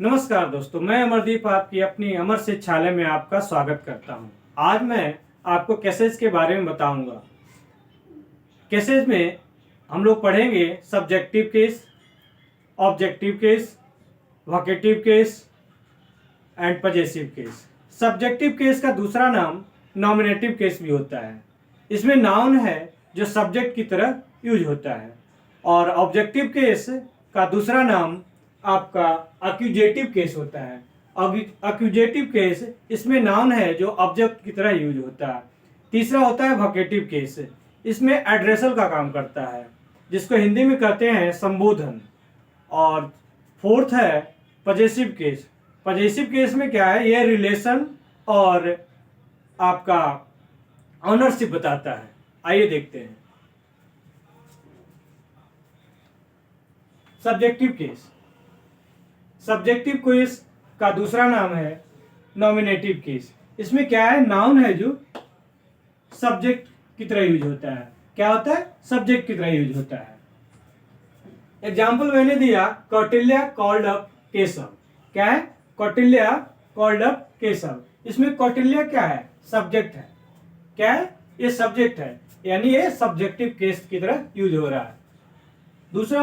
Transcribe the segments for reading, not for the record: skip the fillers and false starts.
नमस्कार दोस्तों, मैं अमरदीप आपकी अपनी अमर शिक्षालय में आपका स्वागत करता हूं। आज मैं आपको कैसेज के बारे में बताऊंगा। कैसेज में हम लोग पढ़ेंगे subjective case, objective case, vocative case and possessive case. Subjective case का दूसरा नाम नॉमिनेटिव केस भी होता है। इसमें नाउन है जो सब्जेक्ट की तरह यूज होता है। और ऑब्जेक्टिव केस का दूसरा नाम आपका अक्यूजेटिव केस होता है। अक्यूजेटिव केस इसमें नाउन है जो ऑब्जेक्ट की तरह यूज होता है। तीसरा होता है वोकेटिव केस, इसमें एड्रेसल का काम करता है जिसको हिंदी में कहते हैं संबोधन। और फोर्थ है पजेसिव केस। पजेसिव केस में क्या है, यह रिलेशन और आपका ऑनरशिप बताता है। आइए देखते हैं सब्जेक्टिव केस। सब्जेक्टिव केस का दूसरा नाम है नॉमिनेटिव केस। इसमें क्या है, नाउन है जो सब्जेक्ट की तरह यूज होता है। क्या होता है, सब्जेक्ट की तरह यूज होता है। एग्जाम्पल मैंने दिया, कौटिल्य कॉल्ड अप केशव। क्या है, कौटिल्य कॉल्ड अप केशव। इसमें कौटिल्य क्या है, सब्जेक्ट है। क्या है, ये सब्जेक्ट है, यानी ये सब्जेक्टिव केस की तरह यूज हो रहा है। दूसरा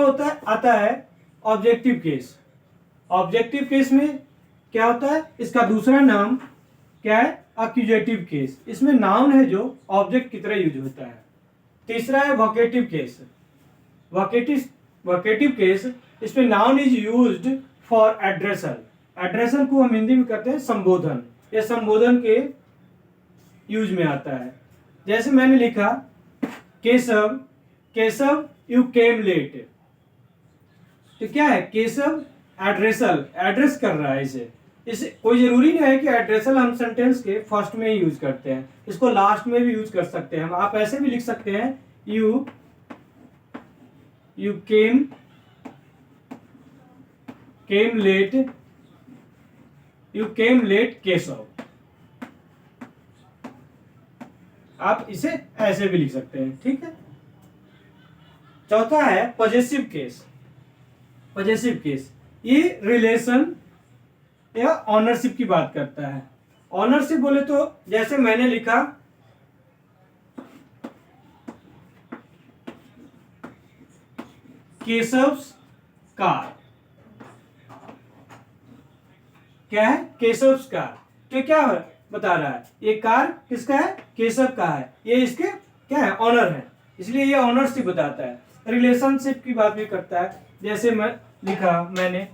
आता है ऑब्जेक्टिव केस। ऑब्जेक्टिव केस में क्या होता है, इसका दूसरा नाम क्या है, अक्यूजेटिव केस। इसमें नाउन है जो ऑब्जेक्ट की तरह यूज होता है। तीसरा है वोकेटिव केस। वोकेटिव केस, इसमें noun is used for addressal. Addressal को हम हिंदी में कहते हैं संबोधन। यह संबोधन के यूज में आता है। जैसे मैंने लिखा, Keshav Keshav you came late. तो क्या है, केशव एड्रेसल, एड्रेस कर रहा है इसे कोई जरूरी नहीं है कि एड्रेसल हम सेंटेंस के फर्स्ट में ही यूज करते हैं, इसको लास्ट में भी यूज कर सकते हैं। आप ऐसे भी लिख सकते हैं, यू केम लेट केशव। आप इसे ऐसे भी लिख सकते हैं, ठीक है। चौथा है पजेसिव केस। पजेसिव केस ये रिलेशन या ऑनरशिप की बात करता है। ऑनरशिप बोले तो जैसे मैंने लिखा, केशव्स कार। क्या है, केशव्स कार। तो क्या बता रहा है, ये कार किसका है, केशव का है। ये इसके क्या है, ऑनर है, इसलिए ये ऑनरशिप बताता है। रिलेशनशिप की बात भी करता है। जैसे मैं लिखा, मैंने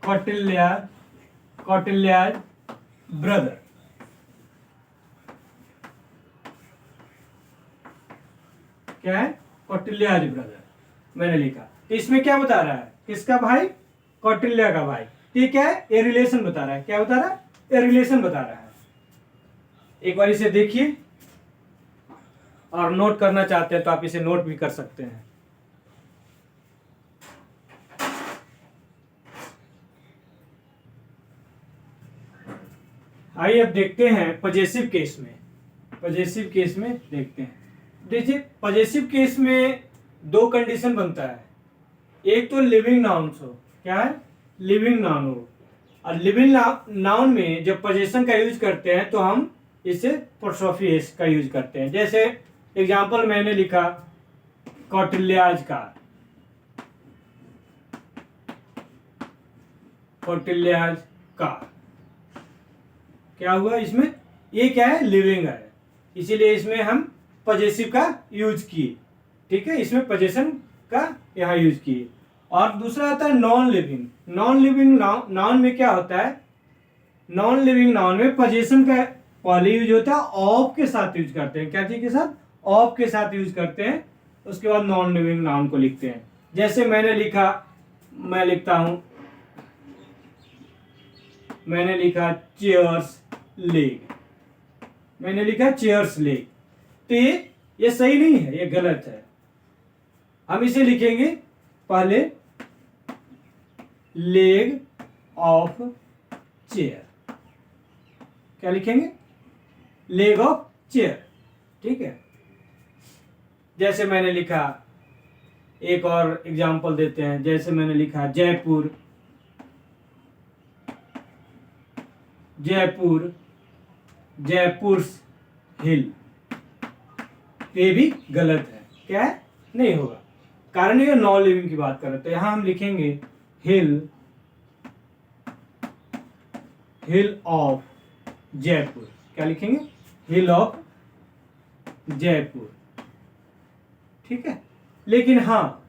कौटिल्याज ब्रदर। क्या है, कौटिल्याज ब्रदर मैंने लिखा। तो इसमें क्या बता रहा है, किसका भाई, कौटिल्य का भाई। ये क्या है, ये रिलेशन बता रहा है। क्या बता रहा है, ये रिलेशन बता रहा है। एक बार इसे देखिए, और नोट करना चाहते हैं तो आप इसे नोट भी कर सकते हैं। आइए अब देखते हैं पजेसिव केस में। पजेसिव केस में देखते हैं। देखिए, पजेसिव केस में दो कंडीशन बनता है। एक तो लिविंग नाउन्स हो। क्या है, लिविंग नाउन हो। और लिविंग नाउन में जब पोजीशन का यूज करते हैं तो हम इसे पोस्ट्रोफी एस का यूज करते हैं। जैसे एग्जांपल मैंने लिखा, कौटिल्याज कार। कौटिल्याज कार क्या हुआ, इसमें ये क्या है, लिविंग है, इसीलिए इसमें हम पोजेसिव का यूज किए। ठीक है, इसमें पोजेशन का यहाँ यूज किए। और दूसरा आता है non living. Non living noun में क्या होता है, नॉन लिविंग नाउन में पोजीशन का पहले यूज होता है, ऑफ के साथ यूज करते हैं। क्या चीज के साथ, ऑफ के साथ यूज करते हैं। उसके बाद नॉन लिविंग नाउन को लिखते हैं। जैसे मैंने लिखा, मैं लिखता हूं, मैंने लिखा चेयर्स लेग। मैंने लिखा चेयर्स लेग। तो ये सही नहीं है, ये गलत है। हम इसे लिखेंगे पहले, लेग ऑफ चेयर। क्या लिखेंगे, लेग ऑफ चेयर। ठीक है, जैसे मैंने लिखा, एक और एग्जांपल देते हैं, जैसे मैंने लिखा जयपुर, जयपुर, जयपुर्स हिल, ये भी गलत है। क्या है? नहीं होगा, कारण ये नॉन लिविंग की बात कर रहे हैं। तो यहां हम लिखेंगे हिल, हिल ऑफ जयपुर। क्या लिखेंगे? हिल ऑफ जयपुर। ठीक है। लेकिन हाँ,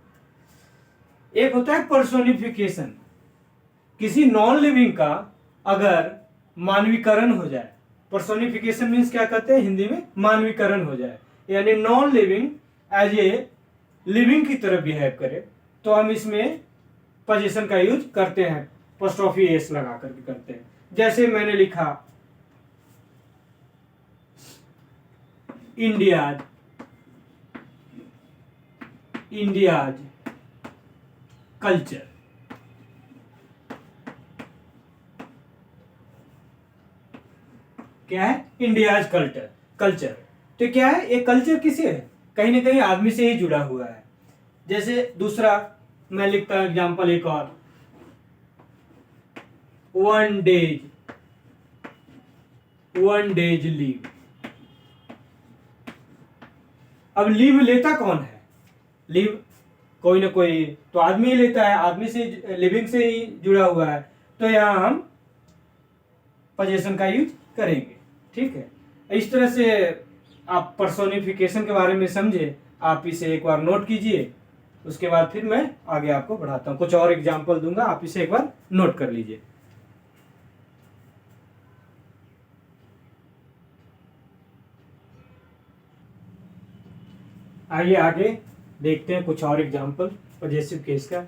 एक होता है पर्सोनिफिकेशन, किसी नॉन लिविंग का अगर मानवीकरण हो जाए। पर्सोनिफिकेशन मीन्स क्या कहते हैं हिंदी में? मानवीकरण हो जाए, यानी non living as a living की तरह बिहेव करे, तो हम इसमें पोजीशन का यूज करते हैं, पोस्टॉफी एस लगा करके करते हैं। जैसे मैंने लिखा इंडियाज, इंडियाज कल्चर। क्या है? India's culture. कल्चर तो क्या है? ये कल्चर किसे है? कहीं ना कहीं आदमी से ही जुड़ा हुआ है। जैसे दूसरा मैं लिखता हूं एग्जांपल एक और, वन डेज लीव। अब लीव लेता कौन है? लीव कोई ना कोई तो आदमी ही लेता है, आदमी से लिविंग से ही जुड़ा हुआ है, तो यहां हम पोजीशन का यूज करेंगे। ठीक है। इस तरह से आप पर्सोनिफिकेशन के बारे में समझे, आप इसे एक बार नोट कीजिए, उसके बाद फिर मैं आगे आपको बढ़ाता हूं, कुछ और एग्जांपल दूंगा, आप इसे एक बार नोट कर लीजिए। आइए आगे देखते हैं कुछ और एग्जांपल पॉजिटिव केस का।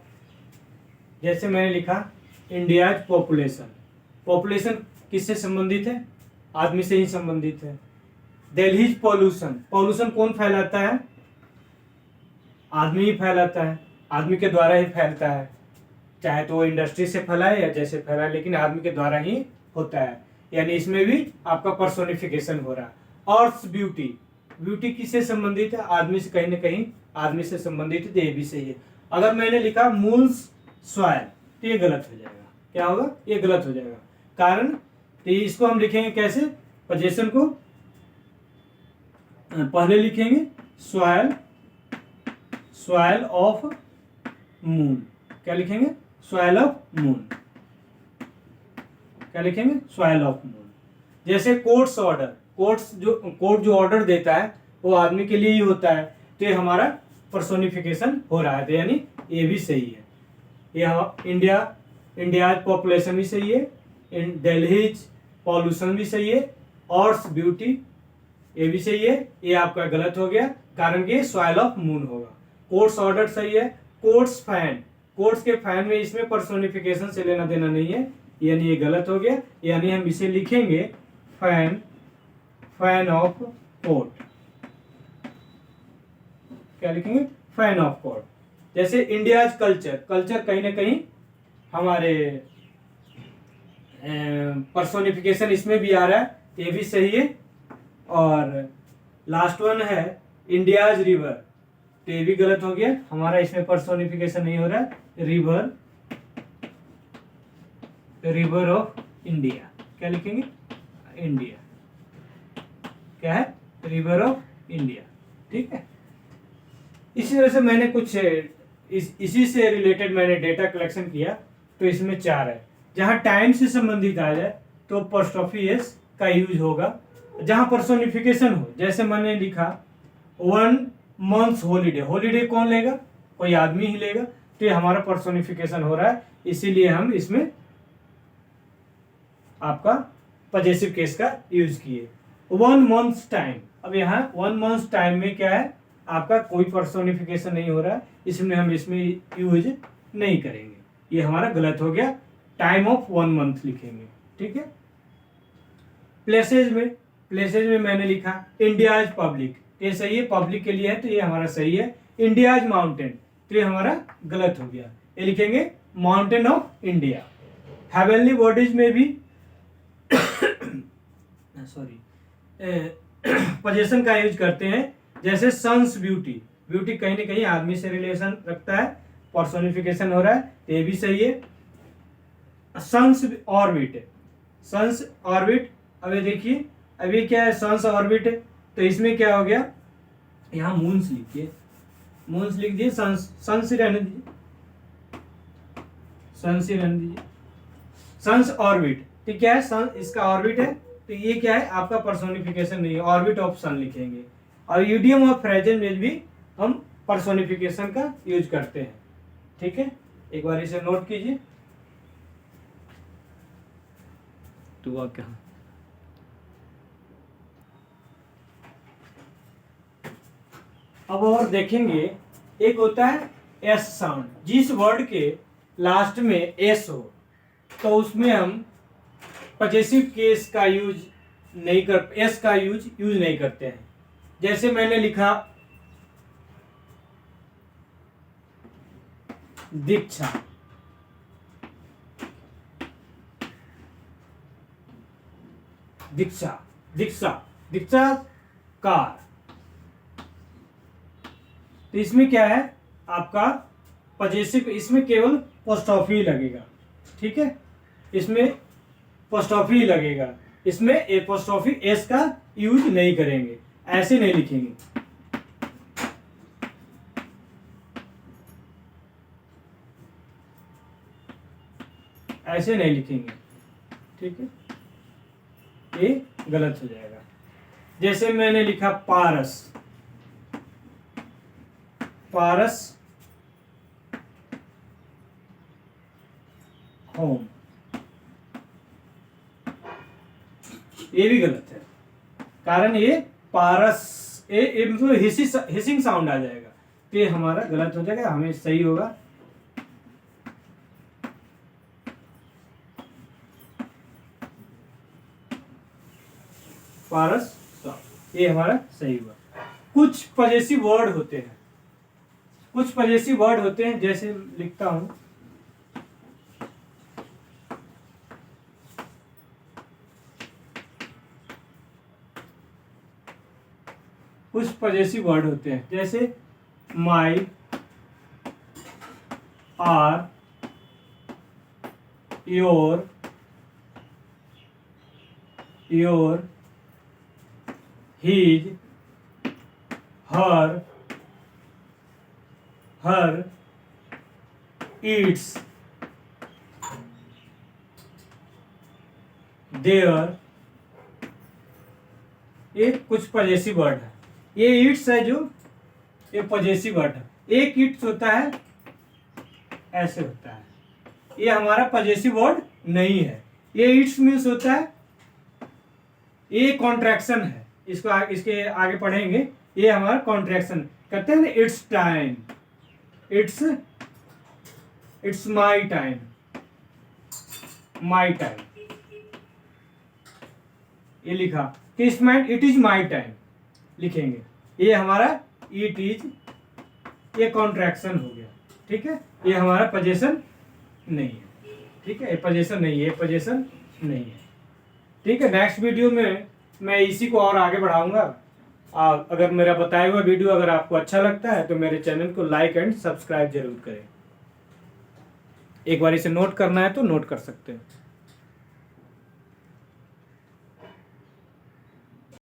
जैसे मैंने लिखा इंडियाज पॉपुलेशन। पॉपुलेशन किससे संबंधित है? आदमी से ही संबंधित है। Delhi's pollution. पॉल्यूशन कौन फैलाता है? आदमी ही फैलाता है, आदमी के द्वारा ही फैलता है, चाहे तो वो इंडस्ट्री से फैलाए या जैसे फैलाए, लेकिन आदमी के द्वारा ही होता है, यानी इसमें भी आपका पर्सोनिफिकेशन हो रहा है। और ब्यूटी, ब्यूटी किससे संबंधित है? आदमी से, कहीं ना कहीं आदमी से संबंधित है, तो ये भी सही है। अगर मैंने लिखा मूल्स सॉइल, तो ये गलत हो जाएगा। क्या होगा? ये गलत हो जाएगा। कारण तो इसको हम लिखेंगे कैसे? पोजीशन को पहले लिखेंगे सॉइल, सॉइल ऑफ मून। क्या लिखेंगे? Soil of moon. क्या लिखेंगे? Soil of moon. जैसे कोर्ट्स ऑर्डर, कोर्ट जो ऑर्डर देता है वो आदमी के लिए ही होता है, तो ये हमारा पर्सोनिफिकेशन हो रहा है, तो यानी ये भी सही है। ये इंडिया पॉपुलेशन भी सही है, दिल्लीज पॉल्यूशन भी सही है, और ब्यूटी ये भी सही है। ये आपका गलत हो गया, कारण कि सॉइल ऑफ मून होगा। कोर्ट्स ऑर्डर सही है। कोर्ट्स फैन, कोर्ट्स के फैन में इसमें पर्सोनिफिकेशन से लेना देना नहीं है, यानी ये गलत हो गया, यानी हम इसे लिखेंगे फैन, फैन ऑफ कोर्ट। क्या लिखेंगे? Fan of court. जैसे इंडियाज कल्चर, कल्चर कहीं ना कहीं हमारे पर्सोनिफिकेशन इसमें भी आ रहा है, ये भी सही है। और लास्ट वन है इंडियाज रिवर, तो ये भी गलत हो गया, हमारा इसमें पर्सोनिफिकेशन नहीं हो रहा है। River, river of India. क्या लिखेंगे? इंडिया। क्या है? River of India. ठीक है। इसी तरह से मैंने कुछ इसी से रिलेटेड मैंने डेटा कलेक्शन किया, तो इसमें 4 है। जहां टाइम से संबंधित आ जाए तो पोस्टॉफी एस का यूज होगा। जहां पर्सोनिफिकेशन हो, जैसे मैंने लिखा 1 मंथ्स हॉलीडे, हॉलीडे कौन लेगा? कोई आदमी ही लेगा, तो ये हमारा पर्सोनिफिकेशन हो रहा है, इसीलिए हम इसमें आपका पॉजिटिव केस का यूज किए। 1 मंथ्स टाइम, अब यहाँ 1 मंथ्स टाइम में क्या है? आपका कोई पर्सोनिफिकेशन नहीं हो रहा है, इसमें हम इसमें यूज नहीं करेंगे, ये हमारा गलत हो गया। टाइम ऑफ 1 मंथ लिखेंगे। ठीक है। प्लेसेज में मैंने लिखा इंडियाज पब्लिक, ये सही है, पब्लिक के लिए है, तो ये हमारा सही है। इंडियाज माउंटेन, तो ये हमारा गलत हो गया, ये लिखेंगे mountain of India. Heavenly bodies में भी सॉरी पोजीशन का यूज करते हैं, जैसे सन्स ब्यूटी, ब्यूटी कहीं ना कहीं आदमी से रिलेशन रखता है, पर्सोनिफिकेशन हो रहा है, तो ये भी सही है। सन्स ऑर्बिट है, सन्स ऑर्बिट। अब ये देखिए, अभी क्या है, सन्स ऑर्बिट है, तो इसमें क्या हो गया, यहाँ मून्स लिखिए, मून्स लिख दिए, सन्स ही रहने दीजिए, सन्स ही रहने दीजिए। सन्स ऑर्बिट, तो क्या है, सन इसका ऑर्बिट है, तो ये क्या है आपका पर्सोनिफिकेशन नहीं है, ऑर्बिट ऑफ सन लिखेंगे। और यूडियम और फ्रेजल में भी हम पर्सोनिफिकेशन का यूज करते हैं। ठीक है, एक बार इसे नोट कीजिए। तो क्या, अब और देखेंगे, एक होता है एस साउंड, जिस वर्ड के लास्ट में एस हो तो उसमें हम पजेसिव केस का यूज नहीं कर, एस का यूज नहीं करते हैं। जैसे मैंने लिखा दीक्षा, दीक्षा, दीक्षा, दीक्षा कार, तो इसमें क्या है आपका पजेसिव, इसमें केवल पोस्टॉफी लगेगा। ठीक है, इसमें पोस्टॉफी लगेगा, इसमें एपोस्ट्रोफी एस का यूज नहीं करेंगे, ऐसे नहीं लिखेंगे। ऐसे नहीं लिखेंगे, ठीक है, ये गलत हो जाएगा। जैसे मैंने लिखा पारस, पारस होम, ये भी गलत है, कारण ये पारस ये मतलब हिसिंग साउंड आ जाएगा, तो ये हमारा गलत हो जाएगा, हमें सही होगा पारस, ये हमारा सही हुआ। कुछ पजेसिव वर्ड होते हैं, कुछ पजेसिव वर्ड होते हैं, जैसे लिखता हूं कुछ पजेसिव वर्ड होते हैं, जैसे my, our, your, his, her, its, their, ये कुछ पजेसिव वर्ड है। ये ईट्स है जो, ये पजेसिव वर्ड है। एक ईट्स होता है ऐसे होता है, ये हमारा पजेसिव वर्ड नहीं है। ये ईट्स मीन्स होता है, ये कॉन्ट्रैक्शन है, इसको इसके आगे पढ़ेंगे, ये हमारा कॉन्ट्रैक्शन कहते हैं ना, it's time, it's my time, my time, ये लिखा इट इज माई टाइम लिखेंगे, ये हमारा इट इज, ये कॉन्ट्रैक्शन हो गया। ठीक है, ये हमारा पजेशन नहीं है। ठीक है, ये पजेशन नहीं है, पजेशन नहीं है। ठीक है, नेक्स्ट वीडियो में मैं इसी को और आगे बढ़ाऊंगा। अगर मेरा बताया हुआ वीडियो अगर आपको अच्छा लगता है तो मेरे चैनल को लाइक एंड सब्सक्राइब जरूर करें। एक बार इसे नोट करना है तो नोट कर सकते हैं।